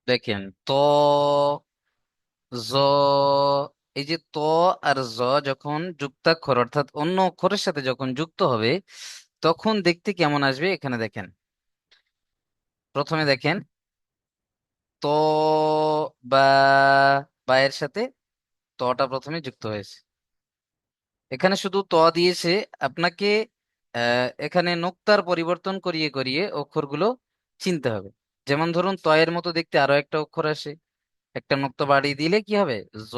দেখেন ত, জ, এই যে ত আর জ যখন যুক্তাক্ষর অর্থাৎ অন্য অক্ষরের সাথে যখন যুক্ত হবে তখন দেখতে কেমন আসবে এখানে দেখেন। প্রথমে দেখেন ত, বা, বা এর সাথে তটা প্রথমে যুক্ত হয়েছে। এখানে শুধু ত দিয়েছে, আপনাকে এখানে নোক্তার পরিবর্তন করিয়ে করিয়ে অক্ষরগুলো চিনতে হবে। যেমন ধরুন ত এর মতো দেখতে আরো একটা অক্ষর আসে, একটা নোক্তা বাড়িয়ে দিলে কি হবে? জ।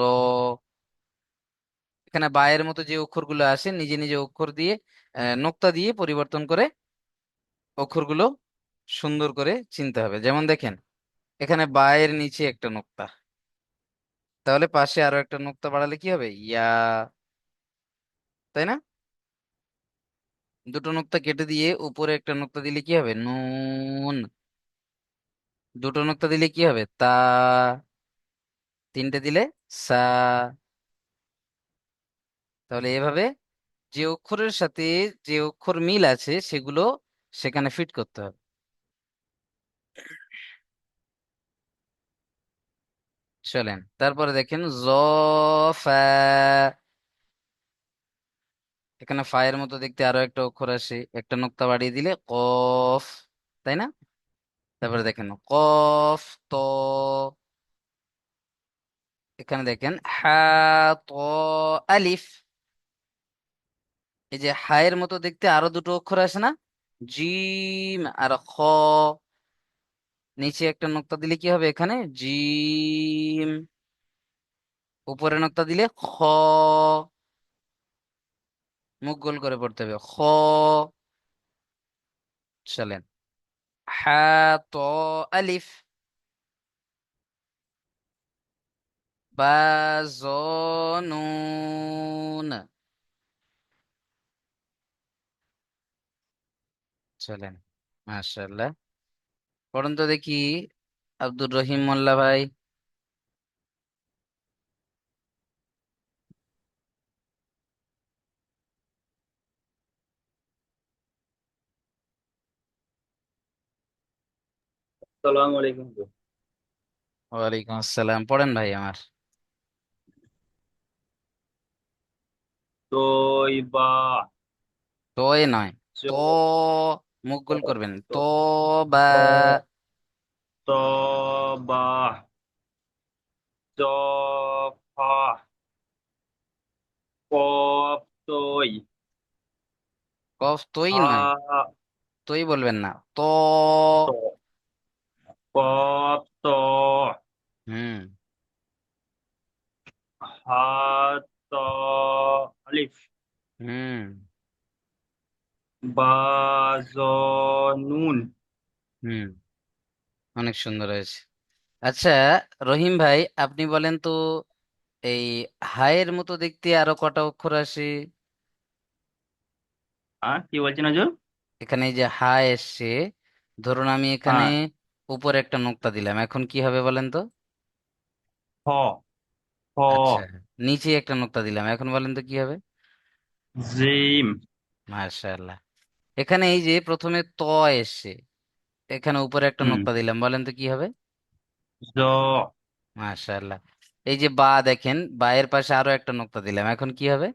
এখানে বা এর মতো যে অক্ষরগুলো আসে নিজে নিজে অক্ষর দিয়ে নোক্তা দিয়ে পরিবর্তন করে অক্ষরগুলো সুন্দর করে চিনতে হবে। যেমন দেখেন এখানে বা এর নিচে একটা নোক্তা, তাহলে পাশে আরো একটা নোক্তা বাড়ালে কি হবে? ইয়া, তাই না? দুটো নোক্তা কেটে দিয়ে উপরে একটা নোক্তা দিলে কি হবে? নুন। দুটো নোক্তা দিলে কি হবে? তা। তিনটে দিলে সা। তাহলে এভাবে যে অক্ষরের সাথে যে অক্ষর মিল আছে সেগুলো সেখানে ফিট করতে হবে। চলেন তারপরে দেখেন জ, ফা। এখানে ফায়ের মতো দেখতে আরো একটা অক্ষর আসে, একটা নোক্তা বাড়িয়ে দিলে কফ, তাই না? তারপরে দেখেন কফ, ত। এখানে দেখেন হা, ত, আলিফ। এই যে হায়ের মতো দেখতে আরো দুটো অক্ষর আসে না, জিম আর খ। নিচে একটা নোক্তা দিলে কি হবে? এখানে জিম। উপরে নোক্তা দিলে খ। মুখ গোল করে পড়তে হবে খ। চলেন হা, ত, আলিফ, বা, জ, নুন। চলেন মাশাআল্লাহ, পড়ুন তো দেখি আব্দুর রহিম মোল্লা ভাই। সালাম আলাইকুম। ওয়ালাইকুম আসসালাম, পড়েন ভাই আমার। তৈবা। তো এ নয়, চ তো, মুখ গোল করবেন তো, ত- বা। তবা। তফা। কফ তৈ। কফ তোই নয়, হা তোই বলবেন না, তো। ত কফ ত হুম। হা ত আলিফ। হুম। বা জ নুন। হুম। অনেক সুন্দর হয়েছে। আচ্ছা রহিম ভাই, আপনি বলেন তো, এই হায়ের মতো দেখতে আরো কটা অক্ষর আসে? কি বলছেন হুজুর? এখানে এই যে হা এসছে, ধরুন আমি এখানে হ্যাঁ। উপরে একটা নোক্তা দিলাম, এখন কি হবে বলেন তো? হ হ আচ্ছা, নিচে একটা নোক্তা দিলাম, এখন বলেন তো কি হবে? জিম। মাশাআল্লাহ। এখানে এই যে প্রথমে ত এসছে, এখানে উপরে একটা হুম। নোক্তা দিলাম, বলেন তো কি হবে? জ মাশাআল্লাহ। এই যে বা, দেখেন বা এর পাশে আরো একটা নোক্তা দিলাম, এখন কি হবে?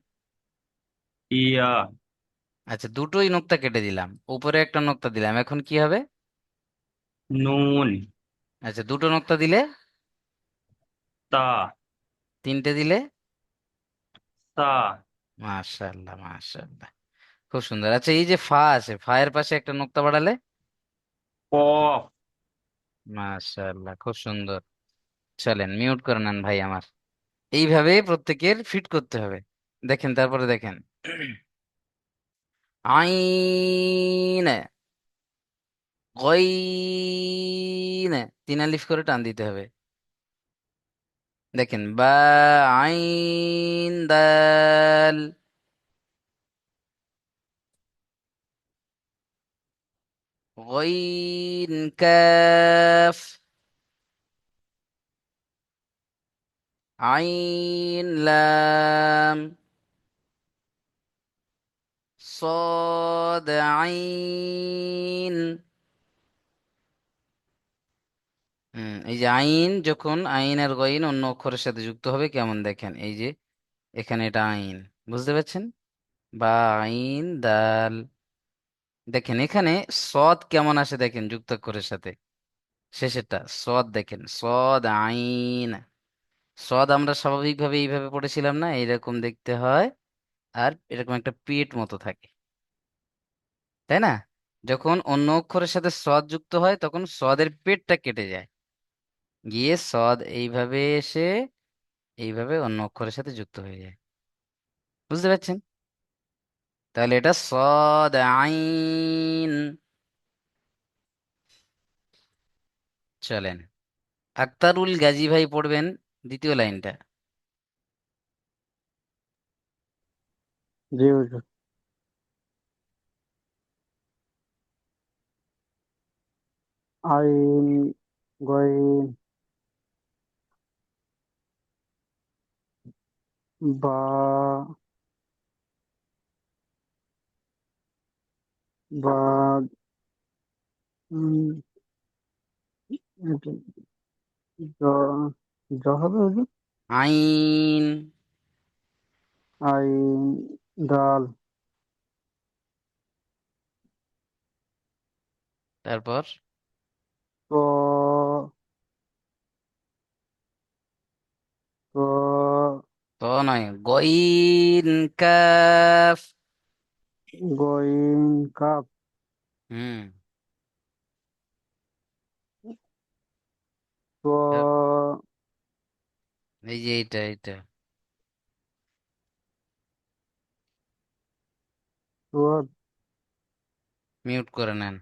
ইয়া আচ্ছা, দুটোই নোক্তা কেটে দিলাম, উপরে একটা নোক্তা দিলাম, এখন কি হবে? নুন। আচ্ছা, দুটো নোক্তা দিলে? তা তিনটে দিলে? সা মাশাআল্লাহ মাশাআল্লাহ, খুব সুন্দর। আচ্ছা, এই যে ফা আছে, ফা এর পাশে একটা নোক্তা বাড়ালে? কফ। মাশাআল্লাহ, খুব সুন্দর। চলেন মিউট করে নেন ভাই আমার। এইভাবে প্রত্যেকের ফিট করতে হবে। দেখেন তারপরে দেখেন আইন, গইন, তিন আলিফ করে টান দিতে হবে। দেখেন বা, আইন, দাল, গইন, কাফ, আইন, লাম, صاد، عين, এই যে আইন, যখন আইন আর গইন অন্য অক্ষরের সাথে যুক্ত হবে কেমন দেখেন, এই যে এখানে এটা আইন, বুঝতে পারছেন? বা আইন দাল। দেখেন এখানে সদ কেমন আসে দেখেন যুক্তাক্ষরের সাথে, শেষেরটা সদ, দেখেন সদ আইন। সদ আমরা স্বাভাবিকভাবে এইভাবে পড়েছিলাম না, এইরকম দেখতে হয়, আর এরকম একটা পেট মতো থাকে, তাই না? যখন অন্য অক্ষরের সাথে সদ যুক্ত হয় তখন সদের পেটটা কেটে যায়, গিয়ে সদ এইভাবে এসে এইভাবে অন্য অক্ষরের সাথে যুক্ত হয়ে যায়, বুঝতে পারছেন? তাহলে এটা সদ আইন। চলেন, আক্তারুল গাজী ভাই পড়বেন দ্বিতীয় লাইনটা। জি হুজুর। আইন গইন বা বা উম, এটা জ জ হবে হুজুর। আইন, আইন দাল তারপর ত ত তো নয়, গইন কাফ। গইন কাপ হুম। তা- ত এই যে এইটা এইটা ত মিউট করে নেন,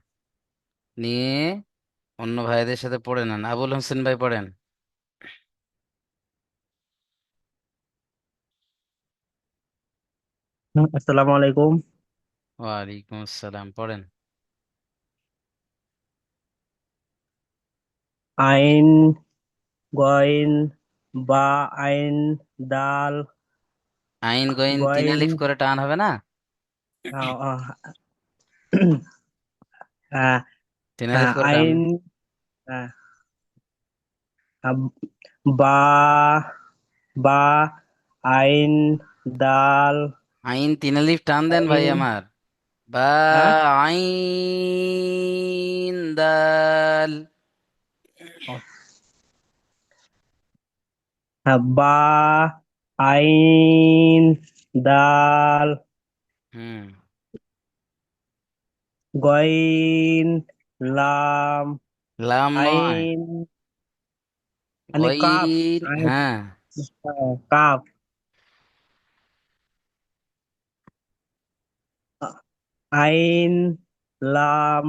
নিয়ে অন্য ভাইদের সাথে পড়ে নেন। আবুল হোসেন ভাই পড়েন। আসসালামু আলাইকুম। ওয়ালাইকুম আসসালাম, পড়েন। আইন গইন বা আইন দাল আইন গইন তিন গইন আলিফ করে টান হবে না? আহ, আহ, আহ, তিন আলিফ করে টান। আইন আহ, আহ, বা বা আইন দাল আইন তিন আলিফ টান দেন ভাই আইন আমার। বা হ্যাঁ আইন দাল। বা আইন দাল হুম। গইন লাম লাম নয়, আইন মানে কাপ গইন, আইন হ্যাঁ। কাপ আইন লাম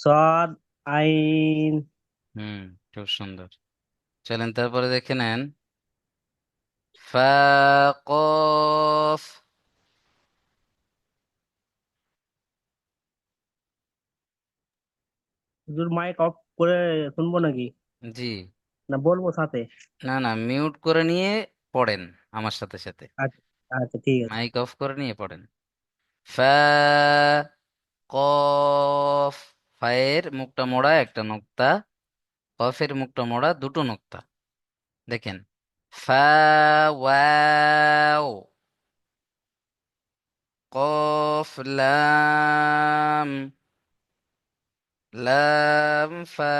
সদ আইন। হুম, খুব সুন্দর। চলেন তারপরে দেখে নেন, ফা কফ। হুজুর মাইক অফ করে শুনবো নাকি, জি, না বলবো সাথে? না না, মিউট করে নিয়ে পড়েন আমার সাথে সাথে, আচ্ছা আচ্ছা ঠিক আছে। মাইক অফ করে নিয়ে পড়েন। ফা কফ, ফায়ের মুখটা মোড়া একটা নোক্তা, কফের মুখটা মোড়া দুটো নোক্তা, দেখেন। ফা ওয়াও, কফ লাম, লাম ফা,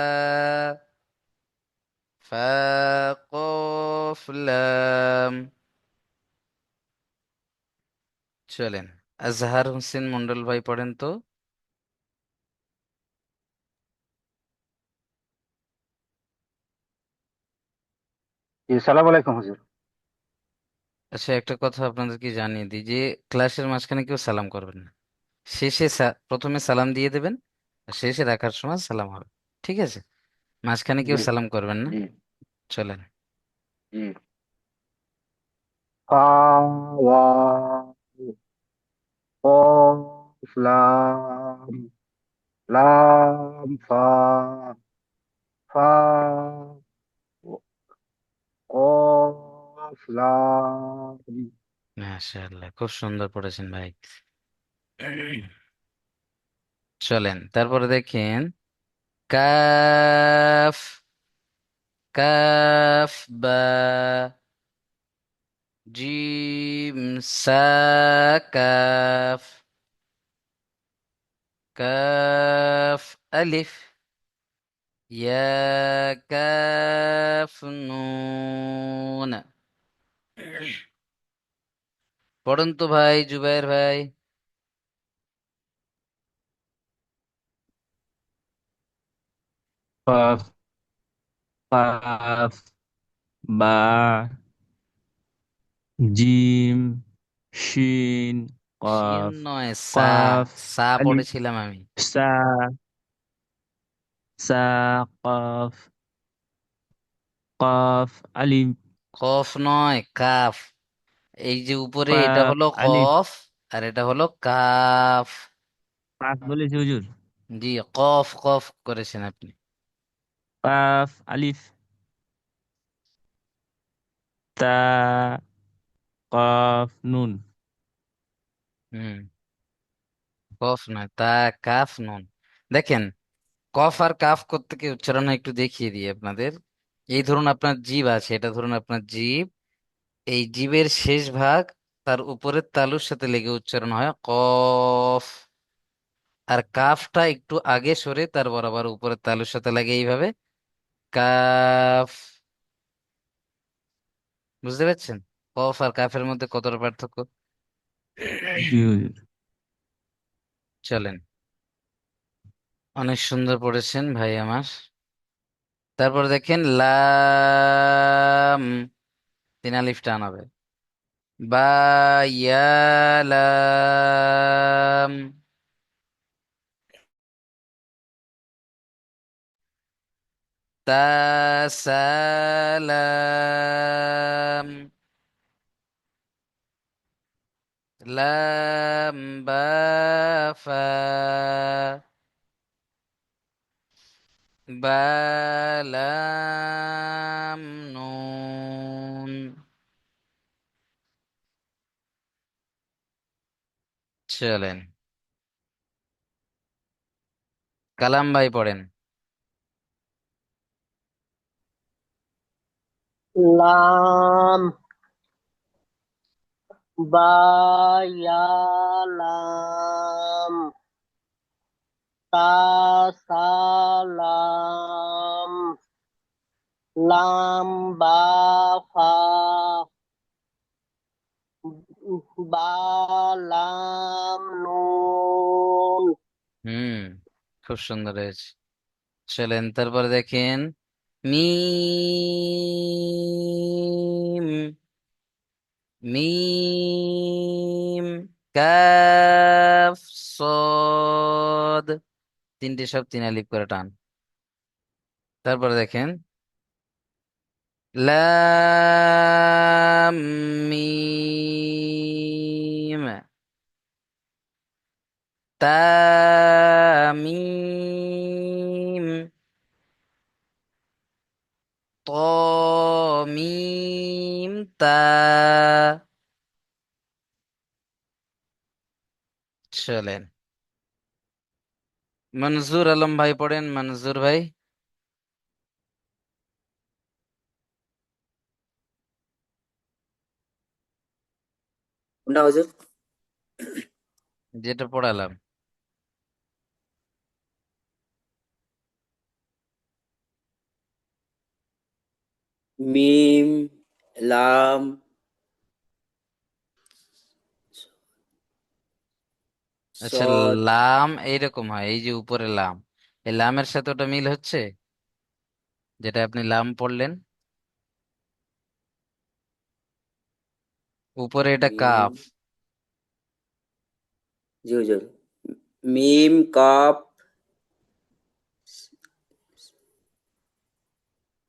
ফা কফ লাম। চলেন, আজহার হোসেন মন্ডল ভাই পড়েন তো। জি সালাম আলাইকুম হুজুর। আচ্ছা, একটা কথা আপনাদেরকে জানিয়ে দিই যে ক্লাসের মাঝখানে কেউ সালাম করবেন না, শেষে প্রথমে সালাম দিয়ে দেবেন, আর শেষে রাখার সময় সালাম হবে, ঠিক আছে? মাঝখানে কেউ জি সালাম করবেন না। জি চলেন। জি ফা ওয়া কফ লাম লাম ফা ফা কফ লাম মাশাআল্লাহ, খুব সুন্দর পড়েছেন ভাই। চলেন তারপরে দেখেন, কাফ, কাফ বা, জিম সা, কাফ, কাফ আলিফ, ইয়া কাফ নুন। পড়ুন তো ভাই, জুবাইর ভাই। قاف قاف با জিম শিন শিন কফ নয়, সা। কফ সা আলিফ পড়েছিলাম আমি। সা সা কফ কফ আলিফ কফ নয়, কাফ। এই যে উপরে এটা কফ হলো আলিফ কফ, আর এটা হলো কাফ। কাফ বলেছি হুজুর জি, কফ কফ করেছেন আপনি। কাফ আলিফ তা কফ নুন হুম, কফ নয়, তা, কাফ নুন। দেখেন, কফ আর কাফ করতে কি উচ্চারণ হয় একটু দেখিয়ে দিই আপনাদের। এই ধরুন আপনার জিভ আছে, এটা ধরুন আপনার জিভ। এই জিভের শেষ ভাগ তার উপরের তালুর সাথে লেগে উচ্চারণ হয় কফ। আর কাফটা একটু আগে সরে তার বরাবর উপরের তালুর সাথে লাগে এইভাবে, কাফ। বুঝতে পারছেন কফ আর কাফের মধ্যে কতটা পার্থক্য? জি হুজুর চলেন, অনেক সুন্দর পড়েছেন ভাই আমার। তারপর দেখেন লাম, তিন আলিফ টান হবে। বা, ইয়া, লাম, তা, সালাম, লাম, বা, ফা, বা, লাম, নুন। চলেন, কালাম ভাই পড়েন। লাম বা ইয়া লাম তা সালাম লাম বা ফা বা লাম নুন। হুম, খুব সুন্দর হয়েছে। চলেন তারপরে দেখেন, মিম, মিম, কাফ, সদ, তিনটে সব তিন আলিফ করে টান। তারপরে দেখেন, লাম, মিম, তামিম, মিম, তা। চলেন, মনজুর আলম ভাই পড়েন, মনজুর ভাই। কোনটা হুজুর? যেটা পড়ালাম। মিম লাম আচ্ছা, সদ লাম এইরকম হয়, এই যে উপরে লাম, এই লামের সাথে ওটা মিল হচ্ছে, যেটা আপনি লাম পড়লেন। উপরে এটা মিম কাফ। জি হুজুর মিম কাপ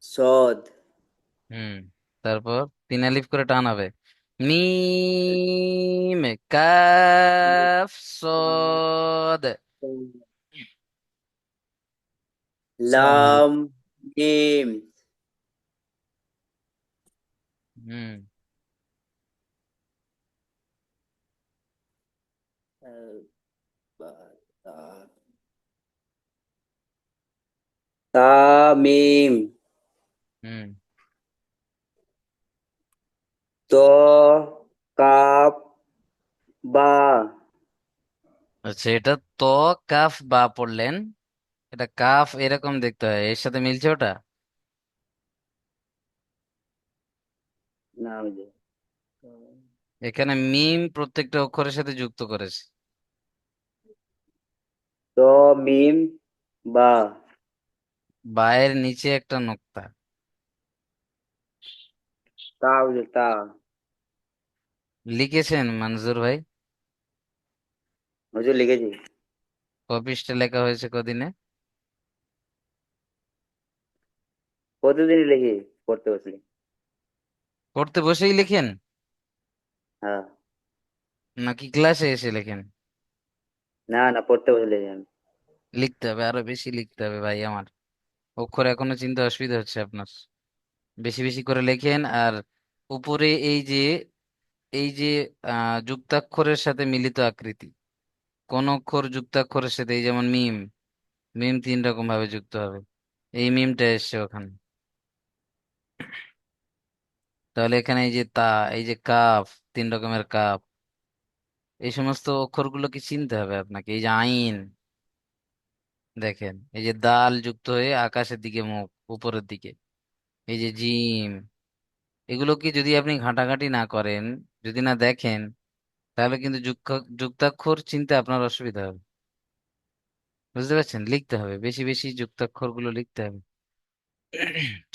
সদ হুম, তারপর তিন আলিফ করে টান হবে, মিম, কাফ, সদ। লাম মিম হুম, আহ, বা- তা- তামিম হুম। ত কাপ বা আচ্ছা, এটা তো কাফ বা পড়লেন, এটা কাফ এরকম দেখতে হয়, এর সাথে মিলছে ওটা? না বুঝে এখানে মিম প্রত্যেকটা অক্ষরের সাথে যুক্ত করেছে। ত মিম বা বায়ের নিচে একটা নোক্তা। তা বুঝে তা লিখেছেন মনজুর ভাই? হুজুর লিখেছি কপিসটা লেখা হয়েছে কদিনে? প্রতিদিনই লিখি পড়তে বসলে পড়তে বসেই লেখেন হ্যাঁ নাকি ক্লাসে এসে লেখেন? না না পড়তে বসে লিখি আমি লিখতে হবে, আরো বেশি লিখতে হবে ভাই আমার। অক্ষর এখনো চিনতে অসুবিধা হচ্ছে আপনার। বেশি বেশি করে লেখেন। আর উপরে এই যে যুক্তাক্ষরের সাথে মিলিত আকৃতি, কোন অক্ষর যুক্তাক্ষরের সাথে, এই যেমন মিম, মিম 3 রকম ভাবে যুক্ত হবে। এই মিমটা এসছে ওখানে। তাহলে এখানে এই যে তা, এই যে কাফ, 3 রকমের কাফ, এই সমস্ত অক্ষরগুলোকে চিনতে হবে আপনাকে। এই যে আইন, দেখেন এই যে দাল যুক্ত হয়ে আকাশের দিকে মুখ, উপরের দিকে। এই যে জিম, এগুলোকে যদি আপনি ঘাঁটাঘাঁটি না করেন, যদি না দেখেন, তাহলে কিন্তু যুক্তাক্ষর চিনতে আপনার অসুবিধা হবে। বুঝতে পারছেন? লিখতে হবে, বেশি বেশি যুক্তাক্ষর গুলো লিখতে হবে।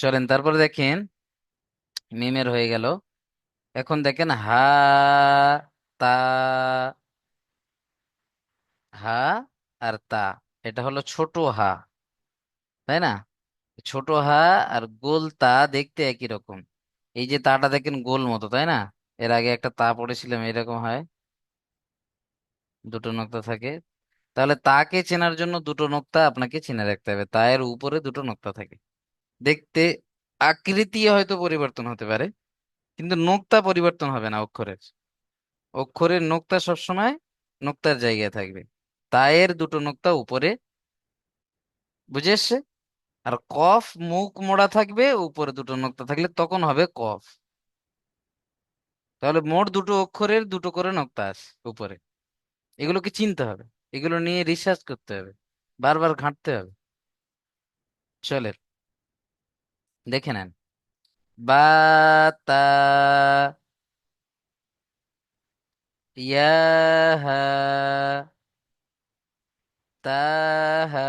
চলেন তারপরে দেখেন, মিমের হয়ে গেল। এখন দেখেন হা, তা, হা আর তা, এটা হলো ছোট হা, তাই না? ছোট হা আর গোল তা দেখতে একই রকম। এই যে তাটা দেখেন গোল মতো, তাই না? এর আগে একটা তা পড়েছিলাম, এরকম হয়, 2টো নোক্তা থাকে। তাহলে তাকে চেনার জন্য 2টো নোক্তা আপনাকে চিনে রাখতে হবে। তা এর উপরে 2টো নোক্তা থাকে। দেখতে আকৃতি হয়তো পরিবর্তন হতে পারে, কিন্তু নোক্তা পরিবর্তন হবে না অক্ষরের। অক্ষরের নোক্তা সবসময় নোক্তার জায়গায় থাকবে। তা এর 2টো নোক্তা উপরে, বুঝে এসছে? আর কফ মুখ মোড়া থাকবে, উপরে 2টো নোক্তা থাকলে তখন হবে কফ। তাহলে মোট 2টো অক্ষরের 2টো করে নোক্তা আছে উপরে। এগুলোকে চিনতে হবে, এগুলো নিয়ে রিসার্চ করতে হবে, বারবার ঘাঁটতে হবে। চলে, দেখে নেন। বা, তা, ইয়া, হা, তা, হা।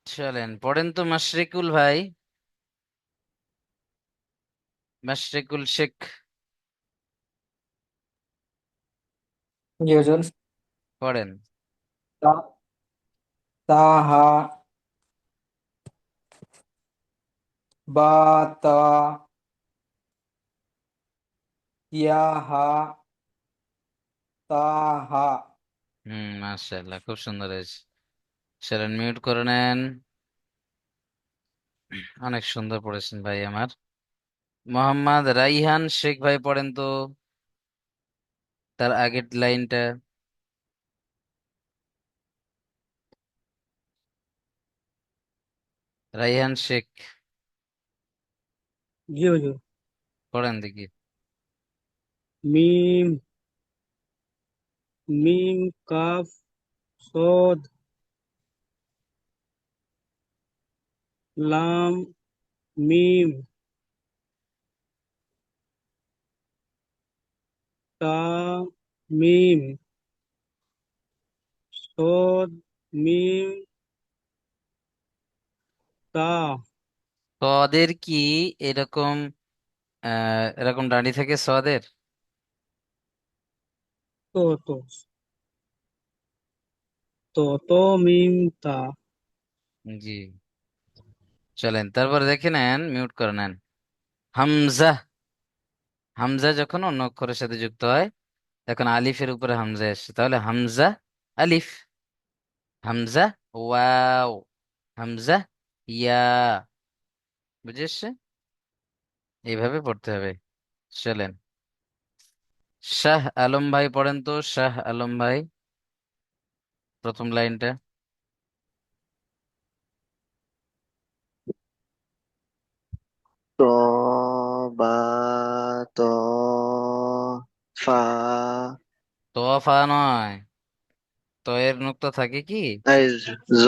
চলেন পড়েন তো মাশরিকুল ভাই, মাশরিকুল শেখ, জি হুজুর। পড়েন। তা তাহা বা তা ইয়াহা তাহা। মাশাআল্লাহ, খুব সুন্দর হয়েছে। চলেন মিউট করে নেন। অনেক সুন্দর পড়েছেন ভাই আমার। মোহাম্মদ রাইহান শেখ ভাই পড়েন তো তার আগের লাইনটা। রাইহান শেখ, জি হুজুর। পড়েন দেখি। মিম, মিম কাফ সদ লাম মিম তা মিম সদ মিম তা। সদের কি এরকম এরকম দাঁড়ি থাকে সদের? তো তো তো মিম তা। জি। চলেন তারপর দেখে নেন, মিউট করে নেন। হামজা, হামজা যখন অন্য অক্ষরের সাথে যুক্ত হয়, এখন আলিফের উপরে হামজা এসছে, তাহলে হামজা আলিফ, হামজা ওয়াও, হামজা ইয়া। বুঝে এসছে? এইভাবে পড়তে হবে। চলেন শাহ আলম ভাই পড়েন তো, শাহ আলম ভাই প্রথম লাইনটা। ত বা ত ফা তোয়াফা নয়, তো এর নুক্তা থাকে কি? এই জ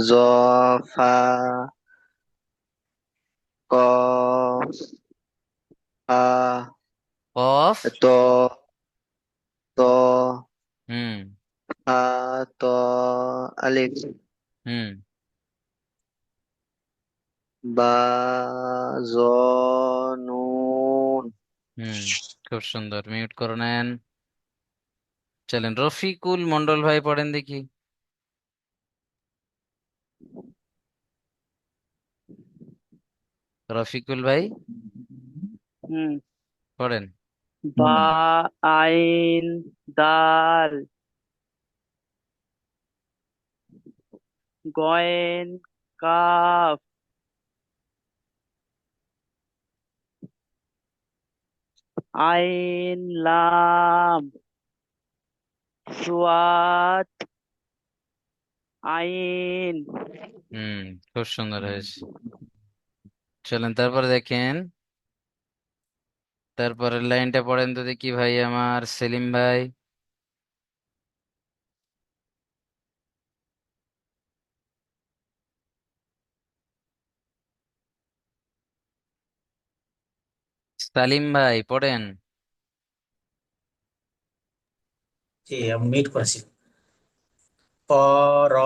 জ ফা কফ ফা কফ। ত ত হুম। ফা ত আলিফ হুম। বা জ নুন। হুম। খুব সুন্দর, মিউট করে নেন। চলেন, রফিকুল মন্ডল ভাই পড়েন দেখি। রফিকুল ভাই হুম। পড়েন। বা আইন দাল গয়েন কাফ আইন লাম সুয়াত আইন। হুম। খুব সুন্দর হয়েছে। চলেন তারপরে দেখেন, তারপরের লাইনটা পড়েন তো দেখি ভাই আমার সেলিম ভাই। সালিম ভাই পড়েন। জি আমি মিট করেছি। প র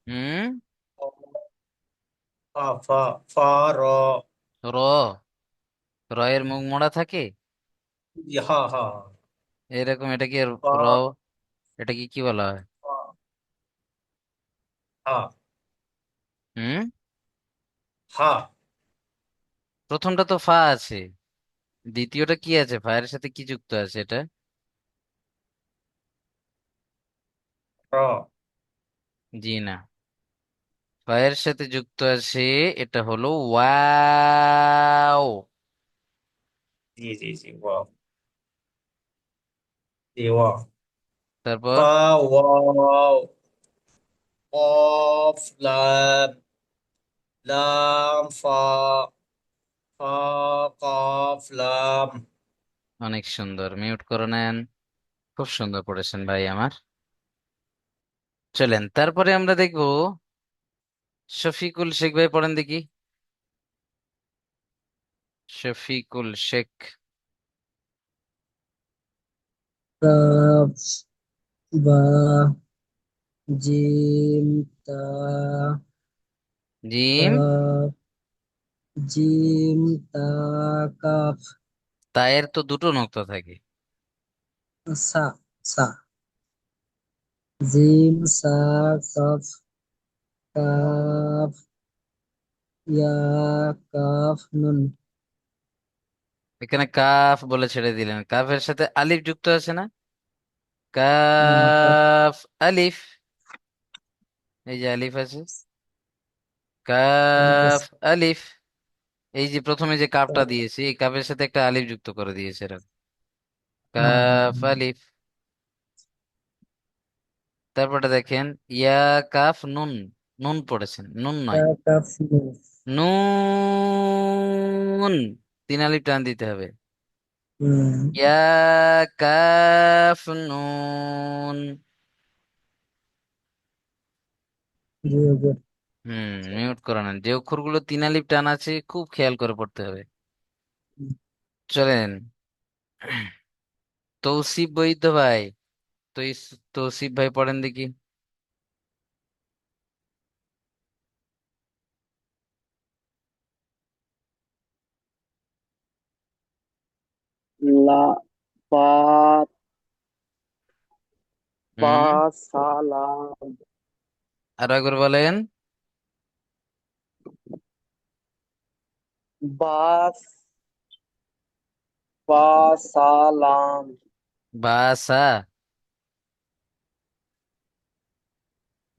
হুম। ফ ফ ফ র র, রয়ের মুখ মোড়া থাকে হ হ এরকম, এটা কি প র? এটা কি কি বলা হয়? প হ হুম। হ প্রথমটা তো ফা আছে, দ্বিতীয়টা কি আছে? ফায়ের সাথে কি যুক্ত আছে এটা? র। জি না, ফায়ের সাথে যুক্ত আছে, এটা হলো ওয়াও। জি জি জি ওয়াও। জি ওয়াও। তারপর ফা ওয়াও কফ লাম লাম ফা ফা কফ লাম। অনেক সুন্দর, মিউট করে নেন। খুব সুন্দর পড়েছেন ভাই আমার। চলেন তারপরে আমরা দেখবো, শফিকুল শেখ ভাই পড়েন দেখি। শফিকুল শেখ। কাফ বা জিম তা জিম। কাফ জিম তা কাফ তায়ের তো দুটো নক্তা থাকে। সা সা জিম সা কাফ কাফ ইয়া কাফ নুন। এখানে কাফ বলে ছেড়ে দিলেন, কাফের সাথে আলিফ যুক্ত আছে না? কাফ কাফ আলিফ, এই যে আলিফ আছে, আলিফ কাফ আছে। আলিফ। এই যে প্রথমে যে কাফটা দিয়েছি, এই কাফের সাথে একটা আলিফ যুক্ত করে দিয়েছে এরকম, হ্যাঁ হ্যাঁ কাফ আলিফ। তারপরে দেখেন, ইয়া কাফ নুন, নুন পড়েছেন, নুন নয়, ইয়া কাফ নুন। নুন। তিন আলিফ টান দিতে হবে। হুম। ইয়া কাফ নুন। জি হুজুর। মিউট করে নেন, যে অক্ষরগুলো তিন আলিফ টান আছে খুব খেয়াল করে পড়তে হবে। চলেন, তৌসিফ বৈদ্য ভাই, তৌসিফ ভাই পড়েন দেখি। লা পা পা হুম। সালাম আরো একবার বলেন। বা বা সালাম বাসা,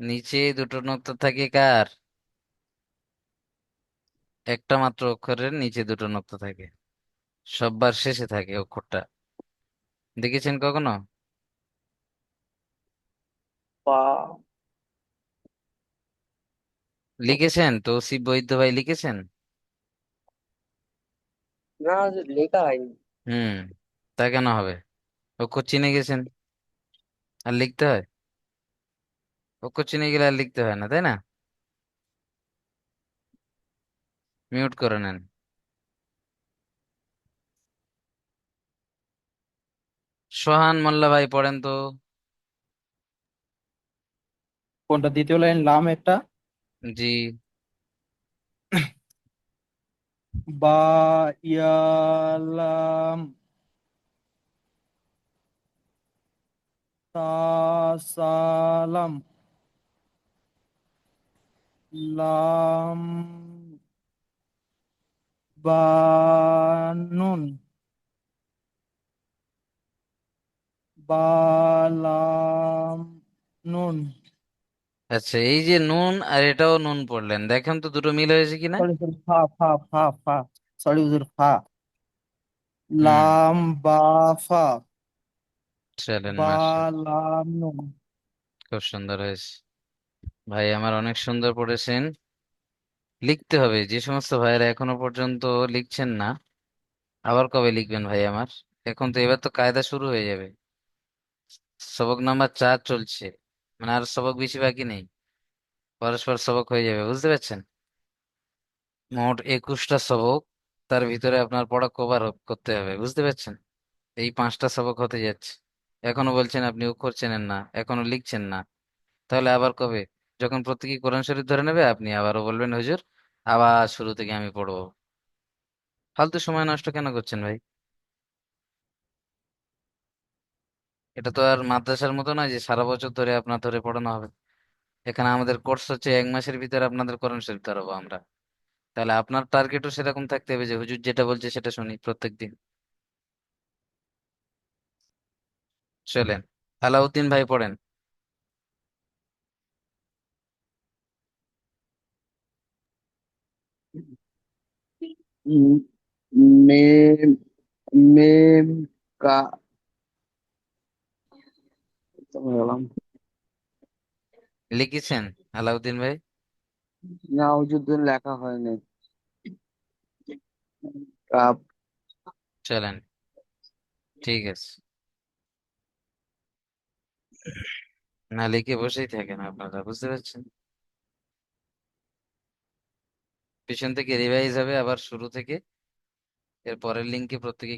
নিচে দুটো নক্তা থাকে কার? একটা মাত্র অক্ষরের নিচে দুটো নক্তা থাকে, সববার শেষে থাকে অক্ষরটা, দেখেছেন কখনো? পা লিখেছেন? তৌসিফ বৈদ্য ভাই লিখেছেন? না লেখা হয়নি। হুম, তা কেন হবে? অক্ষর চিনে গেছেন, আর লিখতে হয়? অক্ষর চিনে গেলে আর লিখতে হয় না, তাই না? মিউট করে নেন। সোহান মোল্লা ভাই পড়েন তো। কোনটা দ্বিতীয় লাইন লাম একটা? জি। বা ইয়ালাম তা সালাম লাম বানুন বালাম নুন। আচ্ছা, এই যে নুন আর এটাও নুন পড়লেন, দেখেন তো দুটো মিল হয়েছে কিনা। সরি সরি, ফা ফা ফা ফা, সরি হুজুর, ফা হুম, লাম বা ফা চলেন বা মাশা, লাম নুন। খুব সুন্দর হয়েছে ভাই আমার, অনেক সুন্দর পড়েছেন। লিখতে হবে, যে সমস্ত ভাইয়েরা এখনো পর্যন্ত লিখছেন না, আবার কবে লিখবেন ভাই আমার? এখন তো এবার তো কায়দা শুরু হয়ে যাবে। সবক নাম্বার 4 চলছে, মানে আর সবক বেশি বাকি নেই, পরস্পর সবক হয়ে যাবে, বুঝতে পারছেন? মোট 21টা সবক, তার ভিতরে আপনার পড়া কভার করতে হবে, বুঝতে পারছেন? এই 5টা সবক হতে যাচ্ছে। এখনো বলছেন আপনি অক্ষর চেনেন না, এখনো লিখছেন না, তাহলে আবার কবে? যখন প্রত্যেকে কোরআন শরীফ ধরে নেবে, আপনি আবারও বলবেন হুজুর আবার শুরু থেকে আমি পড়বো। ফালতু সময় নষ্ট কেন করছেন ভাই? এটা তো আর মাদ্রাসার মতো নয় যে সারা বছর ধরে আপনার ধরে পড়ানো হবে। এখানে আমাদের কোর্স হচ্ছে 1 মাসের ভিতরে আপনাদের কোরআন শরীফ ধরাবো আমরা। তাহলে আপনার টার্গেটও সেরকম থাকতে হবে যে হুজুর যেটা বলছে সেটা শুনি প্রত্যেকদিন। চলেন, আলাউদ্দিন ভাই পড়েন। উম, মেম মেম কা গেলাম। লিখেছেন আলাউদ্দিন ভাই? না হুজুর, লেখা হয়নি। কাপ। চলেন, ঠিক আছে। না লিখে বসেই থাকেন আপনারা, বুঝতে পারছেন? পিছন থেকে রিভাইজ হবে আবার শুরু থেকে, এর পরের লিঙ্কে প্রত্যেকে